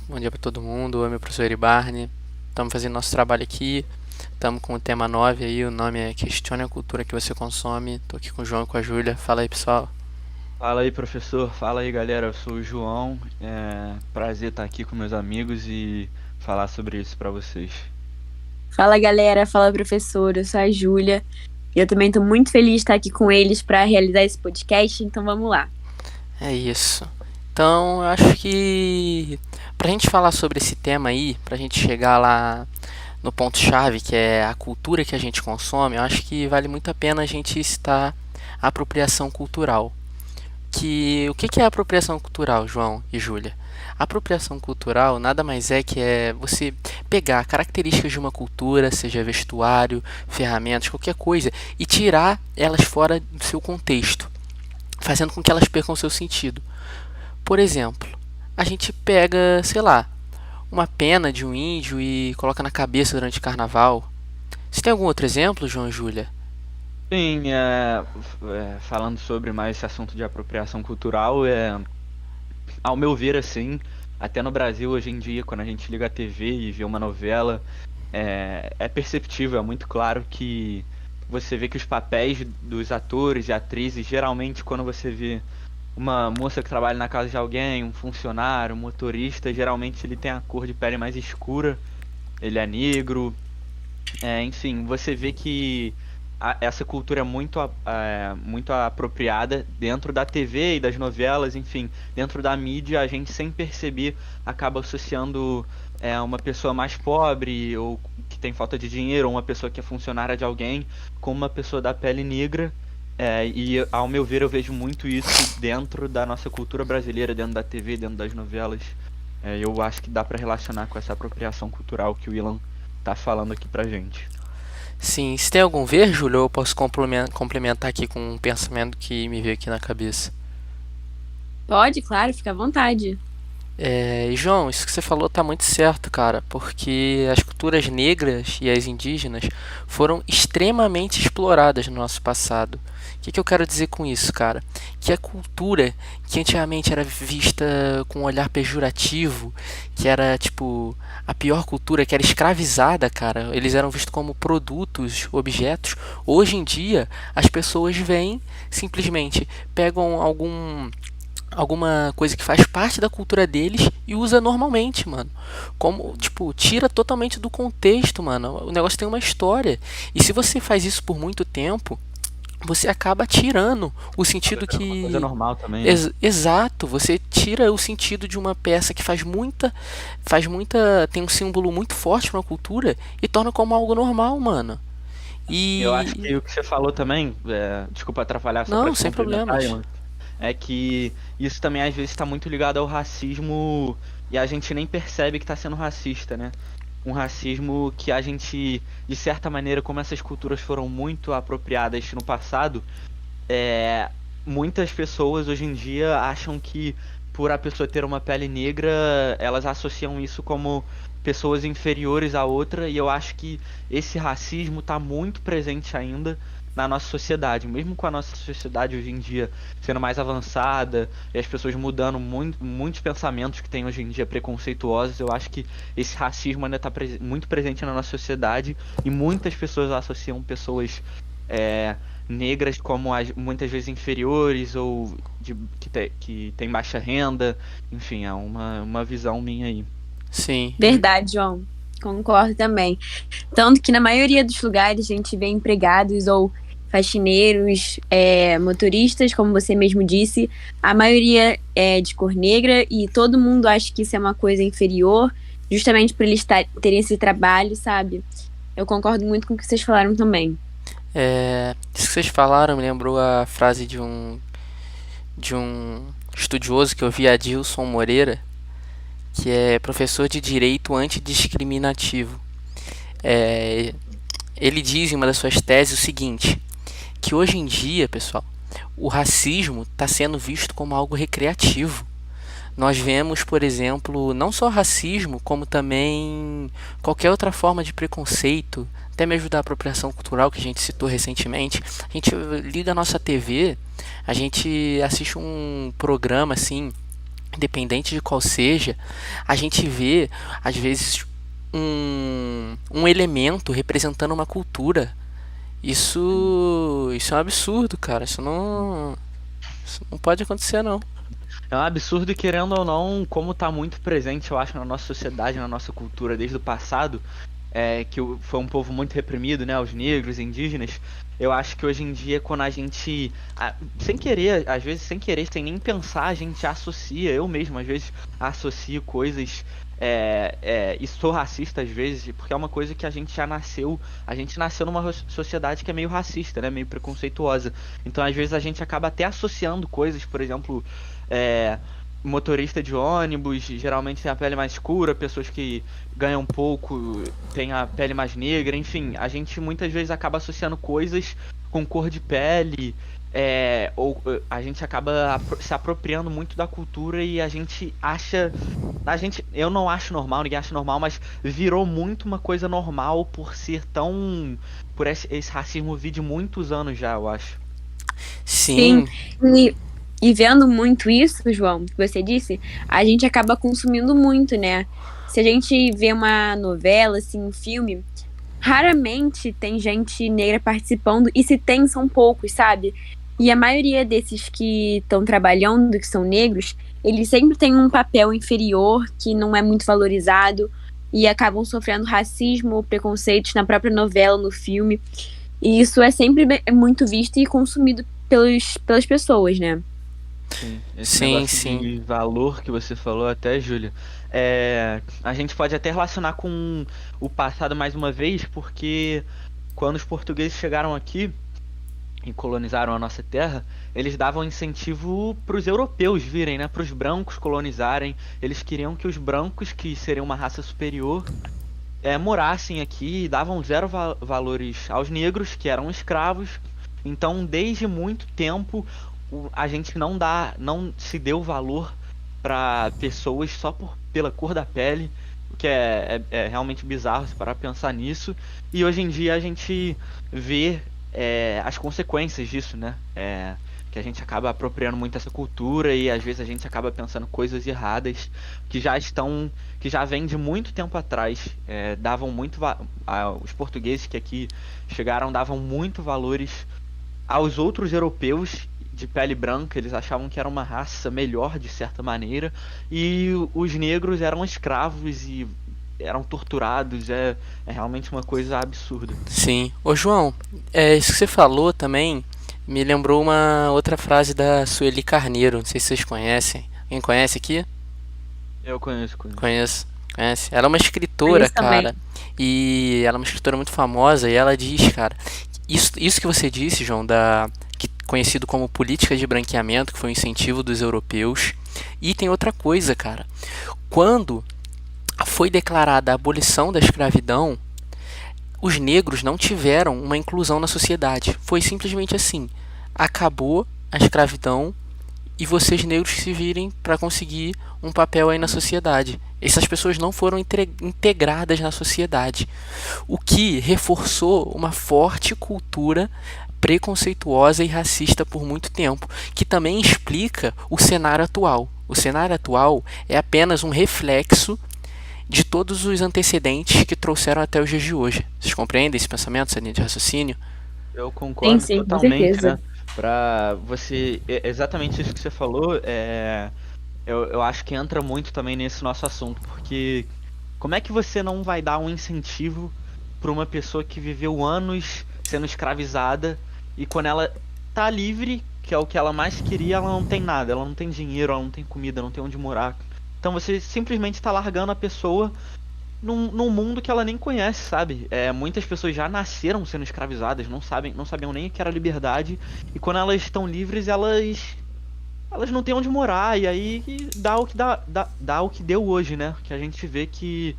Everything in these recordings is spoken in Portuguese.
Bom dia para todo mundo. Oi, meu professor Iribarne. Estamos fazendo nosso trabalho aqui. Estamos com o tema 9 aí. O nome é Questione a cultura que você consome. Tô aqui com o João e com a Júlia. Fala aí, pessoal. Fala aí, professor. Fala aí, galera. Eu sou o João. Prazer estar aqui com meus amigos e falar sobre isso para vocês. Fala galera, fala professor, eu sou a Júlia e eu também estou muito feliz de estar aqui com eles para realizar esse podcast, então vamos lá. É isso. Então, eu acho que pra gente falar sobre esse tema aí, pra gente chegar lá no ponto-chave, que é a cultura que a gente consome, eu acho que vale muito a pena a gente citar a apropriação cultural. O que é apropriação cultural, João e Júlia? Apropriação cultural nada mais é que é você pegar características de uma cultura, seja vestuário, ferramentas, qualquer coisa, e tirar elas fora do seu contexto, fazendo com que elas percam o seu sentido. Por exemplo, a gente pega, sei lá, uma pena de um índio e coloca na cabeça durante o carnaval. Você tem algum outro exemplo, João e Júlia? Sim, falando sobre mais esse assunto de apropriação cultural, ao meu ver, assim, até no Brasil hoje em dia, quando a gente liga a TV e vê uma novela, é perceptível, é muito claro que você vê que os papéis dos atores e atrizes, geralmente quando você vê uma moça que trabalha na casa de alguém, um funcionário, um motorista, geralmente ele tem a cor de pele mais escura, ele é negro, enfim, você vê que essa cultura é muito apropriada dentro da TV e das novelas, enfim, dentro da mídia, a gente sem perceber acaba associando uma pessoa mais pobre ou que tem falta de dinheiro, ou uma pessoa que é funcionária de alguém, com uma pessoa da pele negra. E ao meu ver, eu vejo muito isso dentro da nossa cultura brasileira, dentro da TV, dentro das novelas. Eu acho que dá para relacionar com essa apropriação cultural que o Ilan tá falando aqui pra gente. Sim, se tem algum ver, Júlia, ou eu posso complementar aqui com um pensamento que me veio aqui na cabeça. Pode, claro, fica à vontade. E João, isso que você falou tá muito certo, cara, porque as culturas negras e as indígenas foram extremamente exploradas no nosso passado. O que eu quero dizer com isso, cara? Que a cultura que antigamente era vista com um olhar pejorativo, que era tipo a pior cultura, que era escravizada, cara, eles eram vistos como produtos, objetos. Hoje em dia, as pessoas vêm simplesmente pegam alguma coisa que faz parte da cultura deles e usa normalmente, mano. Como, tipo, tira totalmente do contexto, mano. O negócio tem uma história. E se você faz isso por muito tempo, você acaba tirando o Acaba sentido virando uma coisa que normal também, né? exato, você tira o sentido de uma peça que tem um símbolo muito forte para uma cultura e torna como algo normal, mano. Eu acho E que o que você falou também, desculpa atrapalhar só pra não, te sem complementar, problemas. Ilan, é que isso também às vezes está muito ligado ao racismo e a gente nem percebe que está sendo racista, né? Um racismo que a gente, de certa maneira, como essas culturas foram muito apropriadas no passado, é, muitas pessoas hoje em dia acham que por a pessoa ter uma pele negra, elas associam isso como pessoas inferiores à outra, e eu acho que esse racismo está muito presente ainda na nossa sociedade, mesmo com a nossa sociedade hoje em dia sendo mais avançada e as pessoas mudando muitos pensamentos que tem hoje em dia preconceituosos, eu acho que esse racismo ainda está muito presente na nossa sociedade e muitas pessoas associam pessoas é, negras como muitas vezes inferiores ou que tem baixa renda. Enfim, é uma visão minha aí. Sim. Verdade, João. Concordo também. Tanto que na maioria dos lugares a gente vê empregados ou faxineiros, motoristas, como você mesmo disse, a maioria é de cor negra e todo mundo acha que isso é uma coisa inferior, justamente por eles terem esse trabalho, sabe? Eu concordo muito com o que vocês falaram também. Isso que vocês falaram me lembrou a frase de um estudioso que eu vi, Adilson Moreira, que é professor de direito antidiscriminativo. É, ele diz em uma das suas teses o seguinte, que hoje em dia, pessoal, o racismo está sendo visto como algo recreativo. Nós vemos, por exemplo, não só racismo, como também qualquer outra forma de preconceito, até mesmo da apropriação cultural que a gente citou recentemente. A gente liga a nossa TV, a gente assiste um programa assim independente de qual seja, a gente vê, às vezes, um elemento representando uma cultura. Isso é um absurdo, cara. Isso não pode acontecer, não. É um absurdo e, querendo ou não, como tá muito presente, eu acho, na nossa sociedade, na nossa cultura desde o passado, foi um povo muito reprimido, né, os negros, indígenas. Eu acho que hoje em dia, quando a gente, sem querer, às vezes sem querer, sem nem pensar, a gente associa, eu mesmo às vezes associo coisas, e sou racista às vezes, porque é uma coisa que a gente nasceu numa sociedade que é meio racista, né, meio preconceituosa. Então às vezes a gente acaba até associando coisas, por exemplo, é, motorista de ônibus geralmente tem a pele mais escura, pessoas que ganham pouco têm a pele mais negra, enfim, a gente muitas vezes acaba associando coisas com cor de pele, ou a gente acaba se apropriando muito da cultura e eu não acho normal, ninguém acha normal, mas virou muito uma coisa normal por esse racismo vir de muitos anos já, eu acho. Sim, Sim, e vendo muito isso, João, que você disse, a gente acaba consumindo muito, né? Se a gente vê uma novela, assim, um filme, raramente tem gente negra participando, e se tem, são poucos, sabe? E a maioria desses que estão trabalhando, que são negros, eles sempre têm um papel inferior, que não é muito valorizado, e acabam sofrendo racismo ou preconceitos na própria novela, no filme. E isso é sempre muito visto e consumido pelas pessoas, né? Sim, esse sim, negócio sim. de valor que você falou até, Júlia, a gente pode até relacionar com o passado mais uma vez, porque quando os portugueses chegaram aqui e colonizaram a nossa terra, eles davam incentivo para os europeus virem, né, para os brancos colonizarem. Eles queriam que os brancos, que seriam uma raça superior, morassem aqui e davam zero valores aos negros, que eram escravos. Então, desde muito tempo, a gente não se deu valor para pessoas só pela cor da pele, o que é realmente bizarro se parar pra pensar nisso. E hoje em dia a gente vê as consequências disso, né? Que a gente acaba apropriando muito essa cultura e às vezes a gente acaba pensando coisas erradas que já vêm de muito tempo atrás. Davam muito os portugueses que aqui chegaram davam muito valores aos outros europeus de pele branca. Eles achavam que era uma raça melhor de certa maneira, e os negros eram escravos e eram torturados. É realmente uma coisa absurda. Sim. Ô, João, isso que você falou também me lembrou uma outra frase da Sueli Carneiro. Não sei se vocês conhecem. Quem conhece aqui? Eu conheço. Conheço. Conhece? Ela é uma escritora, Isso também. cara. E ela é uma escritora muito famosa. E ela diz, cara, isso que você disse, João, conhecido como política de branqueamento, que foi um incentivo dos europeus. E tem outra coisa, cara. Quando foi declarada a abolição da escravidão, os negros não tiveram uma inclusão na sociedade. Foi simplesmente assim: acabou a escravidão e vocês negros se virem para conseguir um papel aí na sociedade. Essas pessoas não foram integradas na sociedade, o que reforçou uma forte cultura preconceituosa e racista por muito tempo, que também explica o cenário atual. O cenário atual é apenas um reflexo de todos os antecedentes que trouxeram até os dias de hoje. Vocês compreendem esse pensamento, essa linha de raciocínio? Eu Sim, concordo sim, com totalmente, né? certeza. Pra você. Exatamente isso que você falou, eu acho que entra muito também nesse nosso assunto, porque como é que você não vai dar um incentivo para uma pessoa que viveu anos sendo escravizada e quando ela tá livre, que é o que ela mais queria, ela não tem nada, ela não tem dinheiro, ela não tem comida, não tem onde morar. Então você simplesmente está largando a pessoa num mundo que ela nem conhece, sabe? Muitas pessoas já nasceram sendo escravizadas, não sabiam nem o que era liberdade, e quando elas estão livres, elas não têm onde morar, e aí dá o que dá o que deu hoje, né? Que a gente vê que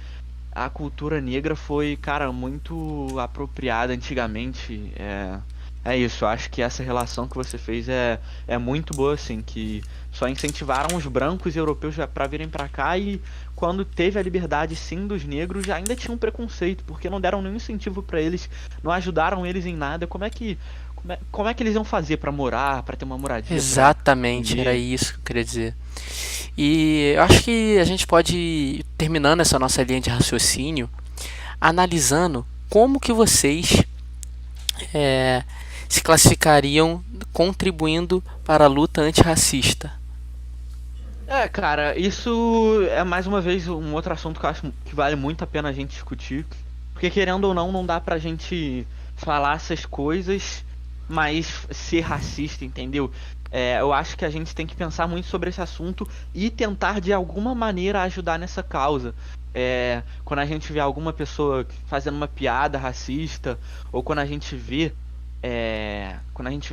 a cultura negra foi, cara, muito apropriada antigamente. É isso, eu acho que essa relação que você fez é muito boa, assim, que só incentivaram os brancos e europeus para virem para cá, e quando teve a liberdade, sim, dos negros, ainda tinha um preconceito, porque não deram nenhum incentivo para eles, não ajudaram eles em nada. Como como é que eles iam fazer pra morar, pra ter uma moradia, pra Exatamente, era comer? isso que eu queria dizer. E eu acho que a gente pode ir terminando essa nossa linha de raciocínio analisando como que vocês é, se classificariam contribuindo para a luta antirracista. Cara, isso é mais uma vez um outro assunto que eu acho que vale muito a pena a gente discutir. Porque querendo ou não, não dá pra gente falar essas coisas, mas ser racista, entendeu? Eu acho que a gente tem que pensar muito sobre esse assunto e tentar de alguma maneira ajudar nessa causa. Quando a gente vê alguma pessoa fazendo uma piada racista, ou quando a gente vê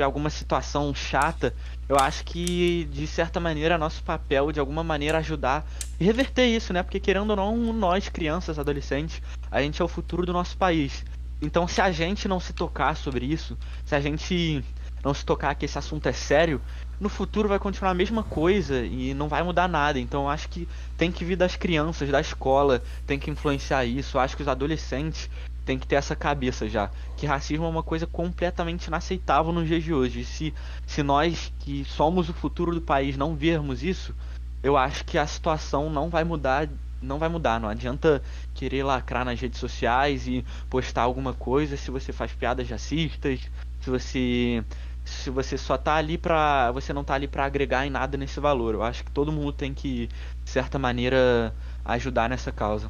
alguma situação chata, eu acho que de certa maneira é nosso papel de alguma maneira ajudar e reverter isso, né? Porque querendo ou não, nós crianças, adolescentes, a gente é o futuro do nosso país. Então, se a gente não se tocar sobre isso, se a gente não se tocar que esse assunto é sério, no futuro vai continuar a mesma coisa e não vai mudar nada. Então, eu acho que tem que vir das crianças, da escola, tem que influenciar isso. Eu acho que os adolescentes têm que ter essa cabeça já, que racismo é uma coisa completamente inaceitável nos dias de hoje. E se nós, que somos o futuro do país, não vermos isso, eu acho que a situação não vai mudar. Não vai mudar, não adianta querer lacrar nas redes sociais e postar alguma coisa se você faz piadas racistas, se você se você só tá ali pra. Você não tá ali pra agregar em nada nesse valor. Eu acho que todo mundo tem que, de certa maneira, ajudar nessa causa.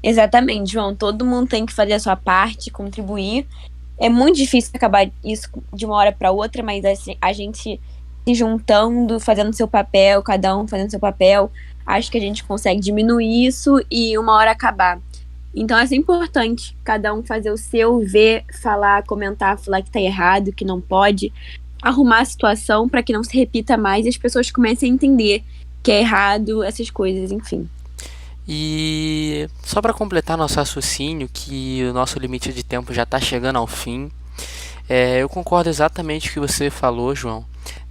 Exatamente, João. Todo mundo tem que fazer a sua parte, contribuir. É muito difícil acabar isso de uma hora para outra, mas assim, a gente se juntando, fazendo seu papel, cada um fazendo seu papel, acho que a gente consegue diminuir isso e uma hora acabar. Então é importante cada um fazer o seu, ver, falar, comentar, falar que tá errado, que não pode, arrumar a situação para que não se repita mais e as pessoas comecem a entender que é errado, essas coisas, enfim. E só para completar nosso raciocínio, que o nosso limite de tempo já está chegando ao fim, eu concordo exatamente com o que você falou, João,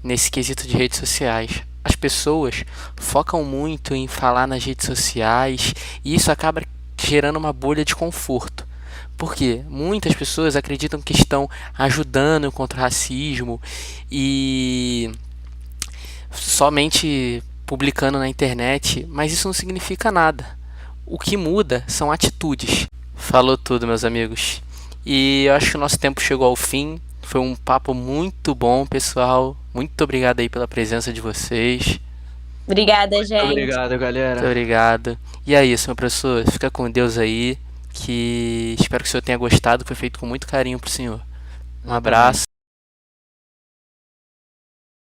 nesse quesito de redes sociais. As pessoas focam muito em falar nas redes sociais e isso acaba gerando uma bolha de conforto. Porque muitas pessoas acreditam que estão ajudando contra o racismo e somente publicando na internet, mas isso não significa nada. O que muda são atitudes. Falou tudo, meus amigos. E eu acho que o nosso tempo chegou ao fim. Foi um papo muito bom, pessoal. Muito obrigado aí pela presença de vocês. Obrigada, Muito gente. obrigado, Muito galera. obrigado. E é isso, meu professor. Fica com Deus aí. Que espero que o senhor tenha gostado. Foi feito com muito carinho pro senhor. Um Eu também. abraço.